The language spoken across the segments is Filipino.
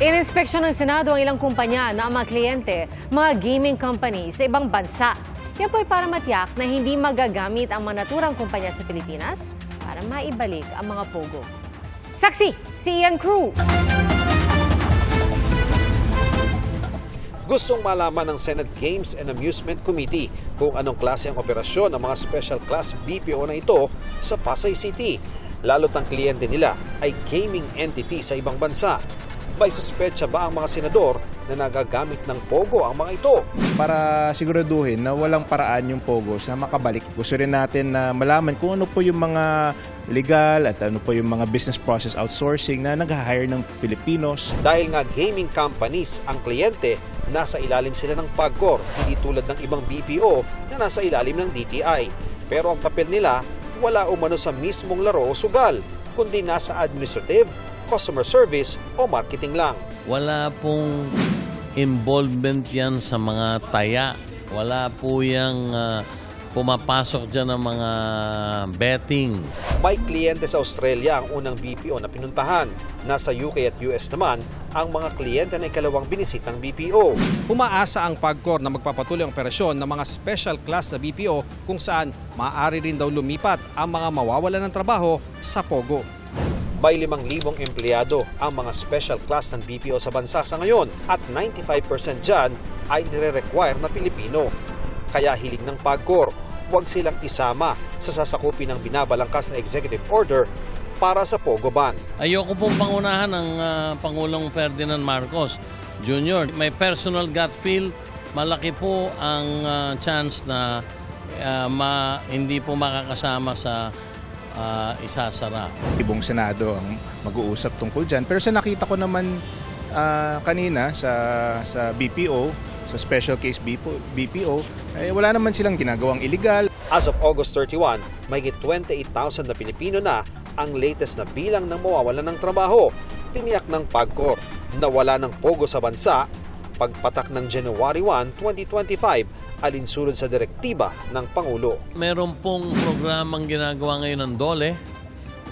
Ininspeksyon ng Senado ang ilang kumpanya na ang mga kliyente, mga gaming companies sa ibang bansa. Yan po ay para matiyak na hindi magagamit ang mga naturang kumpanya sa Pilipinas para maibalik ang mga pogo. Saksi, si Ian Cruz. Gustong malaman ng Senate Games and Amusement Committee kung anong klase ang operasyon ng mga special class BPO na ito sa Pasay City. Lalo't ang kliyente nila ay gaming entity sa ibang bansa. May suspetsa ba ang mga senador na nagagamit ng pogo ang mga ito? Para siguraduhin na walang paraan yung pogo sa makabalik. Gusto rin natin na malaman kung ano po yung mga legal at ano po yung mga business process outsourcing na nag-hire ng Filipinos. Dahil nga gaming companies ang kliyente, nasa ilalim sila ng PAGCOR, hindi tulad ng ibang BPO na nasa ilalim ng DTI. Pero ang papel nila, wala umano sa mismong laro o sugal, kundi nasa administrative, customer service o marketing lang. Wala pong involvement yan sa mga taya. Wala po yung pumapasok dyan ng mga betting. May kliyente sa Australia ang unang BPO na pinuntahan. Nasa UK at US naman ang mga kliyente na ikalawang binisit ng BPO. Umaasa ang PAGCOR na magpapatuloy ang operasyon ng mga special class na BPO kung saan maaari rin daw lumipat ang mga mawawalan ng trabaho sa pogo. May 5,000 empleyado ang mga special class ng BPO sa bansa sa ngayon at 95% dyan ay nire-require na Pilipino. Kaya hilig ng PAGCOR, huwag silang isama sa sasakupin ng binabalangkas na executive order para sa Pogo ban. Ayoko pong pangunahan ng Pangulong Ferdinand Marcos Jr. May personal gut feel, malaki po ang chance na hindi po makakasama sa isasara. Ibong Senado ang mag-uusap tungkol dyan. Pero sa nakita ko naman kanina sa BPO, sa special case BPO, wala naman silang ginagawang illegal. As of August 31, mahigit 28,000 na Pilipino na ang latest na bilang ng mawawalan ng trabaho. Tiniyak ng PAGCOR na wala ng pogo sa bansa pagpatak ng January 1, 2025, alinsunod sa direktiba ng Pangulo. Meron pong programang ginagawa ngayon ng DOLE.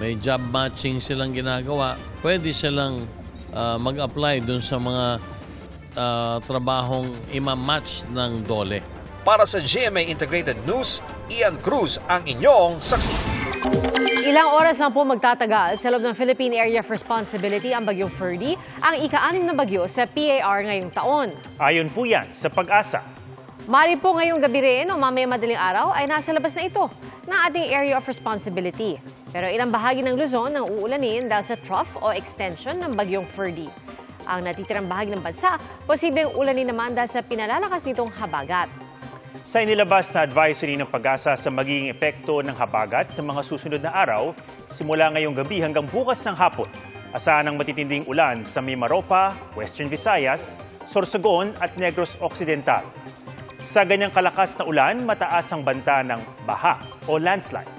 May job matching silang ginagawa. Pwede silang mag-apply dun sa mga trabahong ima-match ng DOLE. Para sa GMA Integrated News, Ian Cruz ang inyong saksi. Ilang oras na po magtatagal sa loob ng Philippine Area of Responsibility ang bagyong Ferdy, ang ika-6 na bagyo sa PAR ngayong taon. Ayon po yan sa Pag-asa. Mali po ngayong gabi rin o mamaya madaling araw ay nasa labas na ito ng ating Area of Responsibility. Pero ilang bahagi ng Luzon ang uulanin dahil sa trough o extension ng bagyong Ferdy. Ang natitirang bahagi ng bansa, posibleng ulanin naman dahil sa pinalalakas nitong habagat. Sa inilabas na advisory ng Pag-asa sa magiging epekto ng habagat sa mga susunod na araw, simula ngayong gabi hanggang bukas ng hapon, asahan ang matitinding ulan sa Mimaropa, Western Visayas, Sorsogon at Negros Occidental. Sa ganyang kalakas na ulan, mataas ang banta ng baha o landslide.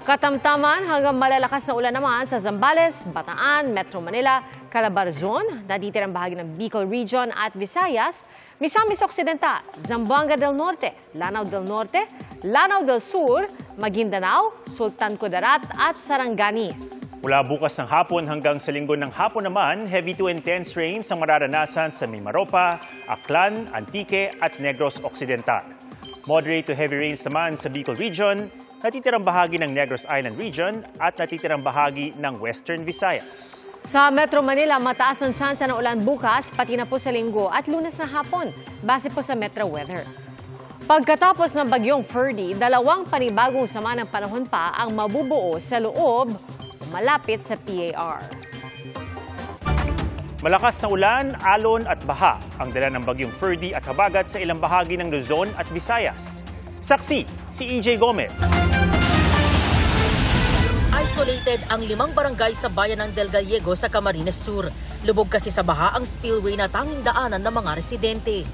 Katamtaman hanggang malalakas na ulan naman sa Zambales, Bataan, Metro Manila, Calabarzon, natitirang bahagi ng Bicol Region at Visayas, Misamis Occidental, Zamboanga del Norte, Lanao del Norte, Lanao del Sur, Maguindanao, Sultan Kudarat at Sarangani. Mula bukas ng hapon hanggang sa linggo ng hapon naman, heavy to intense rains ang mararanasan sa Mimaropa, Aklan, Antique at Negros Occidental. Moderate to heavy rains naman sa Bicol Region, natitirang bahagi ng Negros Island Region at natitirang bahagi ng Western Visayas. Sa Metro Manila, mataas ang tsansa ng ulan bukas, pati na po sa linggo at Lunes na hapon, base po sa Metro Weather. Pagkatapos ng bagyong Ferdy, 2 panibagong sama ng panahon pa ang mabubuo sa loob o malapit sa PAR. Malakas na ulan, alon at baha ang dala ng bagyong Ferdy at habagat sa ilang bahagi ng Luzon at Visayas. Saksi, si EJ Gomez. Isolated ang 5 barangay sa bayan ng Del Gallego sa Camarines Sur. Lubog kasi sa baha ang spillway na tanging daanan ng mga residente.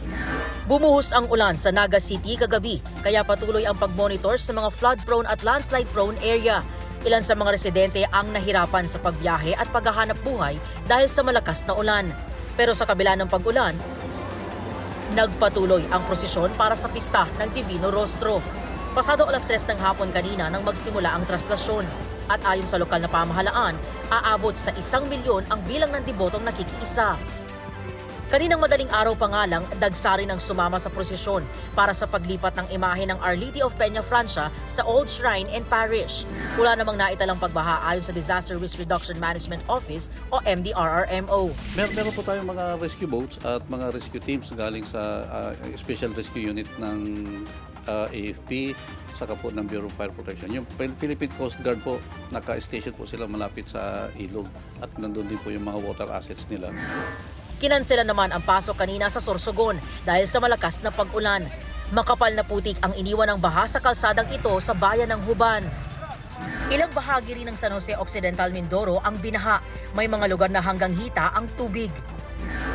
Bumuhos ang ulan sa Naga City kagabi, kaya patuloy ang pag-monitor sa mga flood-prone at landslide-prone area. Ilan sa mga residente ang nahirapan sa pagbiyahe at paghahanap buhay dahil sa malakas na ulan. Pero sa kabila ng pag-ulan, nagpatuloy ang prosesyon para sa pista ng Divino Rostro. Pasado alas 3 ng hapon kanina nang magsimula ang traslasyon. At ayon sa lokal na pamahalaan, aabot sa 1 milyon ang bilang ng debotong nakikiisa. Kaninang madaling araw pa nga lang, dagsa rin ang sumama sa prosesyon para sa paglipat ng imahe ng Our Lady of Peña Francia sa Old Shrine and Parish. Wala namang naitalang pagbaha ayon sa Disaster Risk Reduction Management Office o MDRRMO. Meron po tayong mga rescue boats at mga rescue teams galing sa Special Rescue Unit ng AFP, saka po ng Bureau of Fire Protection. Yung Philippine Coast Guard po, naka-station po sila malapit sa ilog at nandun din po yung mga water assets nila. Kinansela naman ang pasok kanina sa Sorsogon dahil sa malakas na pag-ulan. Makapal na putik ang iniwan ng baha sa kalsadang ito sa bayan ng Huban. Ilang bahagi rin ng San Jose Occidental, Mindoro ang binaha. May mga lugar na hanggang hita ang tubig.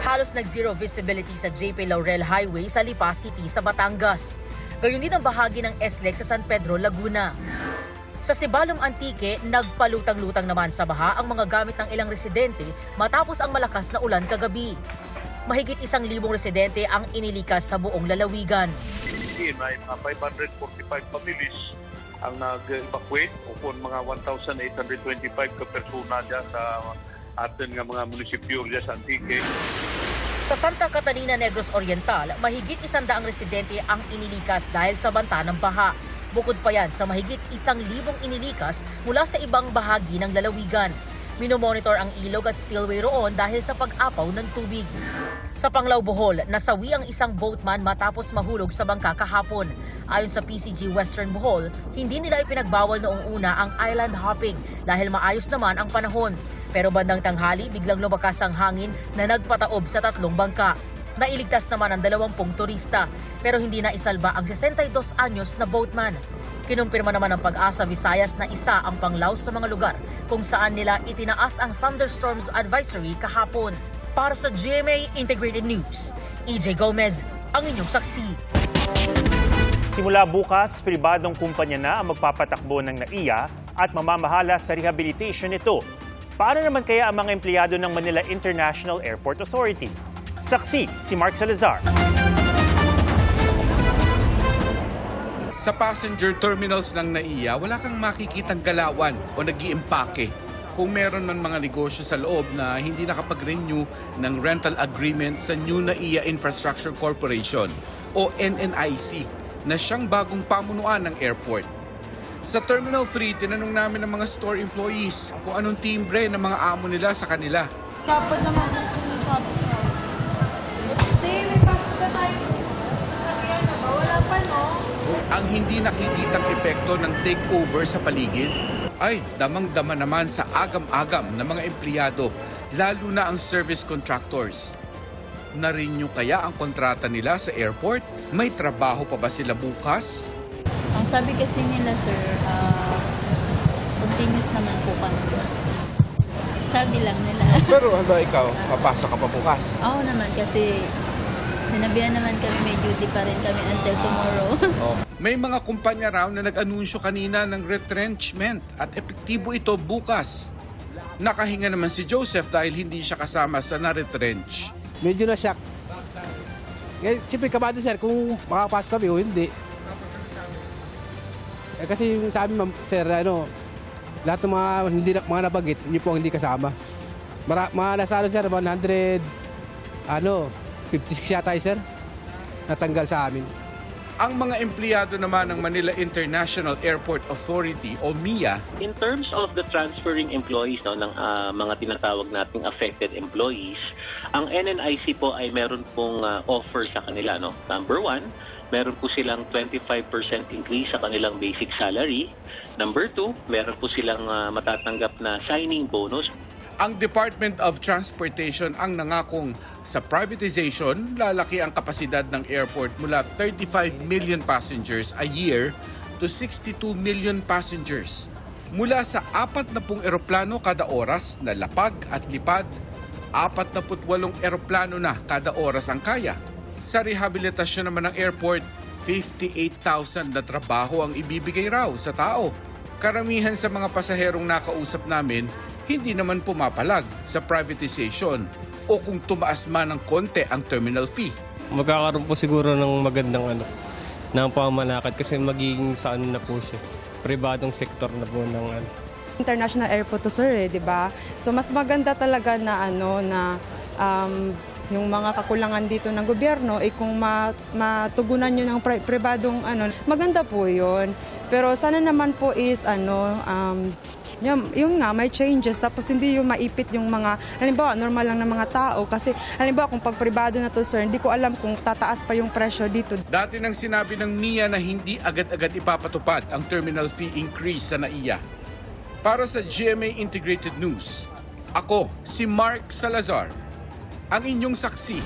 Halos nag-zero visibility sa JP Laurel Highway sa Lipa City sa Batangas. Gayon din ang bahagi ng SLEX sa San Pedro, Laguna. Sa Sibalom Antique, nagpalutang-lutang naman sa baha ang mga gamit ng ilang residente matapos ang malakas na ulan kagabi. Mahigit 1,000 residente ang inilikas sa buong lalawigan. May mga 545 families ang nag-evacuate upon mga 1,825 ka persona dyan sa atin nga mga munisipyo dyan sa Antique. Sa Santa Catarina, Negros Oriental, mahigit 100 residente ang inilikas dahil sa banta ng baha. Bukod pa yan sa mahigit 1,000 inilikas mula sa ibang bahagi ng lalawigan. Minomonitor ang ilog at spillway roon dahil sa pag-apaw ng tubig. Sa Panglao, Bohol, nasawi ang isang boatman matapos mahulog sa bangka kahapon. Ayon sa PCG Western Bohol, hindi nila ipinagbawal noong una ang island hopping dahil maayos naman ang panahon. Pero bandang tanghali, biglang lumakas ang hangin na nagpataob sa 3 bangka. Nailigtas naman ang 20 turista, pero hindi na isalba ang 62 anyos na boatman. Kinumpirma naman ng Pag-asa Visayas na isa ang Panglao sa mga lugar kung saan nila itinaas ang thunderstorms advisory kahapon. Para sa GMA Integrated News, EJ Gomez, ang inyong saksi. Simula bukas, pribadong kumpanya na ang magpapatakbo ng NAIA at mamamahala sa rehabilitation nito. Paano naman kaya ang mga empleyado ng Manila International Airport Authority? Saksi si Mark Salazar. Sa passenger terminals ng NAIA, wala kang makikitang galawan o nag-iimpake. Kung meron man mga negosyo sa loob na hindi nakapag-renew ng rental agreement sa New NAIA Infrastructure Corporation o NNIC na siyang bagong pamunuan ng airport. Sa Terminal 3, tinanong namin ng mga store employees kung anong timbre ng mga amo nila sa kanila. Dapat naman yung sinasabi sa may pasok na tayo. Sabihan na ba? Wala pa, no? Ang hindi nakikitang epekto ng takeover sa paligid ay damang-dama naman sa agam-agam ng mga empleyado, lalo na ang service contractors. Na-renew kaya ang kontrata nila sa airport? May trabaho pa ba sila bukas? Ang sabi kasi nila, sir, continuous naman po kami. Sabi lang nila. Pero ikaw, papasok ka pa bukas? Oo naman, kasi sinabihan naman kami may duty pa rin kami until tomorrow. May mga kumpanya raw na nag-anunsyo kanina ng retrenchment at epektibo ito bukas. Nakahinga naman si Joseph dahil hindi siya kasama sa na-retrench. Medyo na-shock. Siyempre kabado, sir, kung makapasok kami o hindi. Kasi yung sa amin, sir, lahat ng mga nabagit, hindi po hindi kasama. Mga nasalo, sir, 156 yata, sir, natanggal sa amin. Ang mga empleyado naman ng Manila International Airport Authority o MIA. In terms of the transferring employees ng mga tinatawag nating affected employees, ang NNIC po ay meron pong offer sa kanila. Number 1, meron po silang 25% increase sa kanilang basic salary. Number 2, meron po silang matatanggap na signing bonus. Ang Department of Transportation ang nangakong sa privatization, lalaki ang kapasidad ng airport mula 35 million passengers a year to 62 million passengers. Mula sa 40 eroplano kada oras na lapag at lipad, 48 eroplano na kada oras ang kaya. Sa rehabilitasyon naman ng airport, 58,000 na trabaho ang ibibigay raw sa tao. Karamihan sa mga pasaherong nakausap namin, hindi naman pumapalag sa privatization o kung tumaas man ng konti ang terminal fee. Magkakaroon po siguro ng magandang ng pamalakad kasi magiging saan na po siya. Pribadong sektor na po ng International Airport to, sir, di ba? So mas maganda talaga na yung mga kakulangan dito ng gobyerno, kung matugunan nyo ng pribadong maganda po yun. Pero sana naman po is yung nga, may changes, tapos hindi yung maipit yung mga, halimbawa, normal lang ng mga tao. Kasi, halimbawa, kung pag pribado na to, sir, hindi ko alam kung tataas pa yung presyo dito. Dati nang sinabi ng NIA na hindi agad-agad ipapatupad ang terminal fee increase sa NAIA. Para sa GMA Integrated News, ako si Mark Salazar, ang inyong saksi.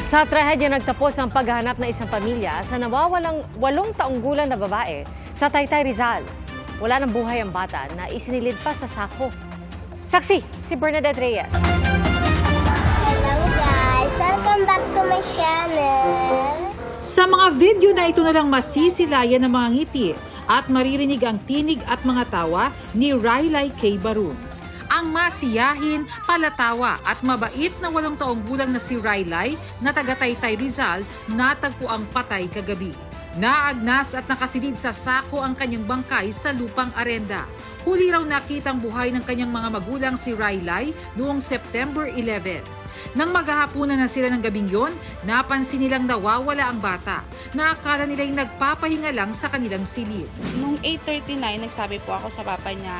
Sa trahedya nagtapos ang paghahanap ng isang pamilya sa nawawalang 8 taong gulang na babae sa Taytay, Rizal. Wala nang buhay ang bata na isinilid pa sa sako. Saksi, si Bernadette Reyes. Hello guys! Welcome back to my channel! Sa mga video na ito na lang masisilayan ng mga ngiti at maririnig ang tinig at mga tawa ni Raylay K. Barun. Ang masiyahin, palatawa at mabait na 8 taong gulang na si Raylay na taga Taytay, Rizal, natagpo ang patay kagabi. Naagnas at nakasilid sa sako ang kanyang bangkay sa lupang arenda. Huli raw nakitang buhay ng kanyang mga magulang si Raylay noong September 11. Nang maghahapunan na sila ng gabing yon, napansin nilang nawawala ang bata na akala nila'y nagpapahinga lang sa kanilang silid. Noong 8:39, nagsabi po ako sa papa niya,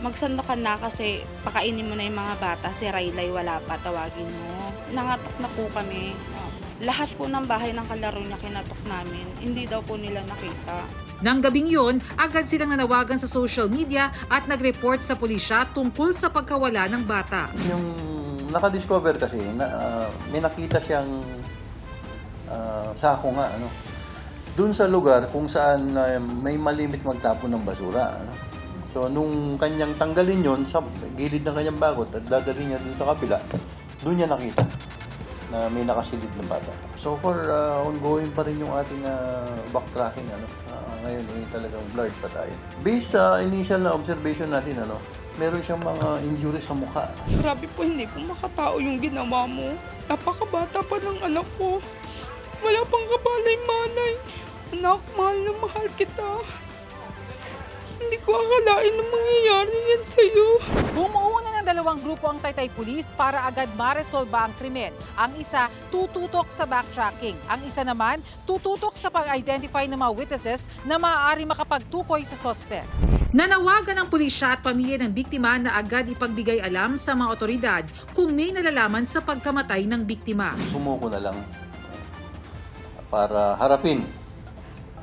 magsandokan na kasi pakainin mo na yung mga bata, si Raylay wala pa, tawagin mo. Nangatok na po kami. Lahat po ng bahay ng kalaro niya kinatok namin. Hindi daw po nila nakita. Nang gabing yon, agad silang nanawagan sa social media at nag-report sa pulisya tungkol sa pagkawala ng bata. Yung nakadiscover kasi, may nakita siyang sako nga. Doon sa lugar kung saan may malimit magtapon ng basura. So nung kanyang tanggalin yon sa gilid ng kanyang bagot at dadalhin niya doon sa kabila, doon niya nakita na may nakasilid ng bata. So far, ongoing pa rin yung ating backtracking. Ngayon talagang blurred pa tayo. Based sa initial na observation natin, meron siyang mga injuries sa mukha. Grabe po, hindi po makatao yung ginawa mo. Napakabata pa ng anak ko. Wala pang kabalay-manay. Anak, mahal na mahal kita. Hindi ko akalain na mangyayari yan sa'yo. Bumuuna ng 2 grupo ang Taytay Police para agad maresolba ang krimen. Ang isa, tututok sa backtracking. Ang isa naman, tututok sa pag-identify ng mga witnesses na maaari makapagtukoy sa suspect. Nanawagan ng pulisya at pamilya ng biktima na agad ipagbigay alam sa mga otoridad kung may nalalaman sa pagkamatay ng biktima. Sumuko na lang para harapin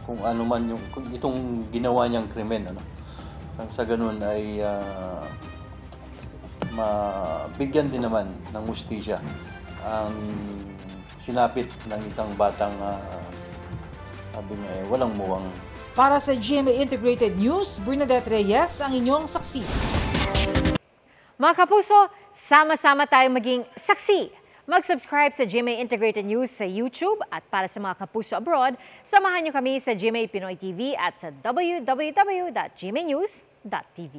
kung ano man kung itong ginawa niyang krimen. Sa ganun ay mabigyan din naman ng hustisya ang sinapit ng isang batang walang muwang. Para sa GMA Integrated News, Bernadette Reyes ang inyong saksi. Mga kapuso, sama-sama tayong maging saksi. Mag-subscribe sa GMA Integrated News sa YouTube at para sa mga kapuso abroad, samahan niyo kami sa GMA Pinoy TV at sa www.gmanews.tv.